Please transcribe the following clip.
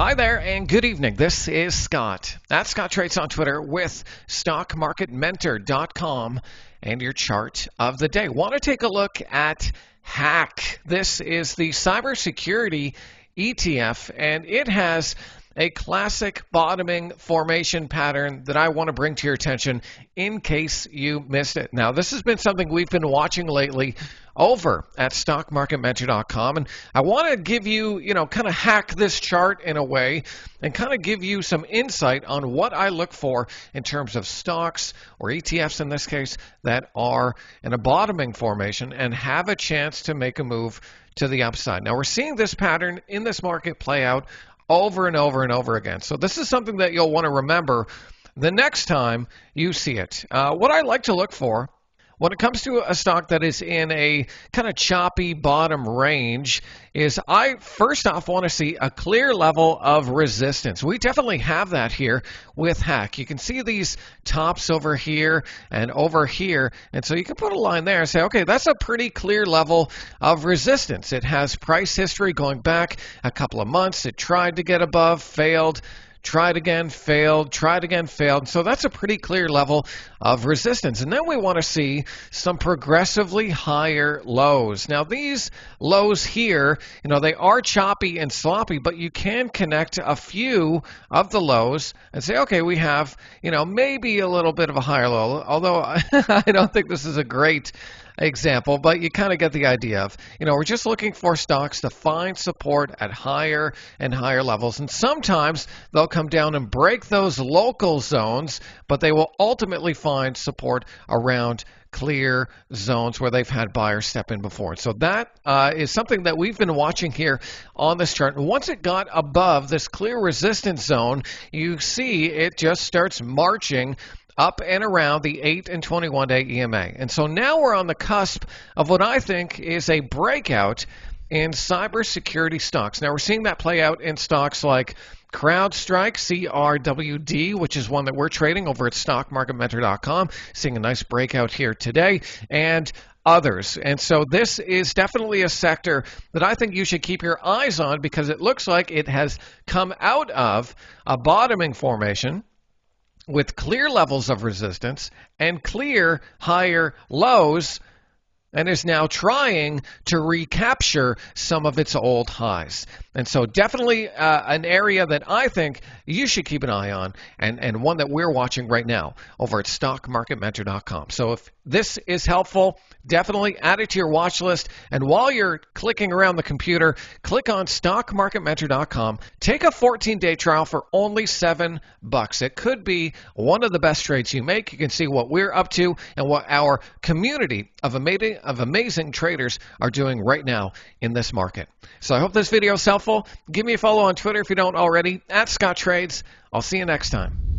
Hi there and good evening. This is Scott at Scott Trades on Twitter with StockMarketMentor.com and your chart of the day. Want to take a look at Hack. This is the cybersecurity ETF and it has a classic bottoming formation pattern that I want to bring to your attention in case you missed it. Now, this has been something we've been watching lately over at StockMarketMentor.com, and I want to give you, kind of hack this chart in a way and kind of give you some insight on what I look for in terms of stocks or ETFs in this case that are in a bottoming formation and have a chance to make a move to the upside. Now, we're seeing this pattern in this market play out over and over and over again. So this is something that you'll want to remember the next time you see it. What I like to look for when it comes to a stock that is in a kind of choppy bottom range is I first off want to see a clear level of resistance. We definitely have that here with Hack. You can see these tops over here and over here, and so you can put a line there and say, okay, that's a pretty clear level of resistance. It has price history going back a couple of months. It tried to get above, failed. Tried again, failed, tried again, failed. So that's a pretty clear level of resistance. And then we want to see some progressively higher lows. Now, these lows here, they are choppy and sloppy, but you can connect a few of the lows and say, okay, we have, maybe a little bit of a higher low, although I don't think this is a great example, but you kind of get the idea of, we're just looking for stocks to find support at higher and higher levels. And sometimes they'll come down and break those local zones, but they will ultimately find support around clear zones where they've had buyers step in before. So that is something that we've been watching here on this chart. And once it got above this clear resistance zone, you see it just starts marching up and around the 8 and 21-day EMA. And so now we're on the cusp of what I think is a breakout in cybersecurity stocks. Now we're seeing that play out in stocks like CrowdStrike, CRWD, which is one that we're trading over at StockMarketMentor.com, seeing a nice breakout here today, and others. And so this is definitely a sector that I think you should keep your eyes on because it looks like it has come out of a bottoming formation with clear levels of resistance and clear higher lows, and is now trying to recapture some of its old highs. And so definitely an area that I think you should keep an eye on, and one that we're watching right now over at StockMarketMentor.com. So if this is helpful, definitely add it to your watch list. And while you're clicking around the computer, click on StockMarketMentor.com. Take a 14-day trial for only $7. It could be one of the best trades you make. You can see what we're up to and what our community of amazing traders are doing right now in this market. So I hope this video is helpful. Give me a follow on Twitter if you don't already, at Scott Trades. I'll see you next time.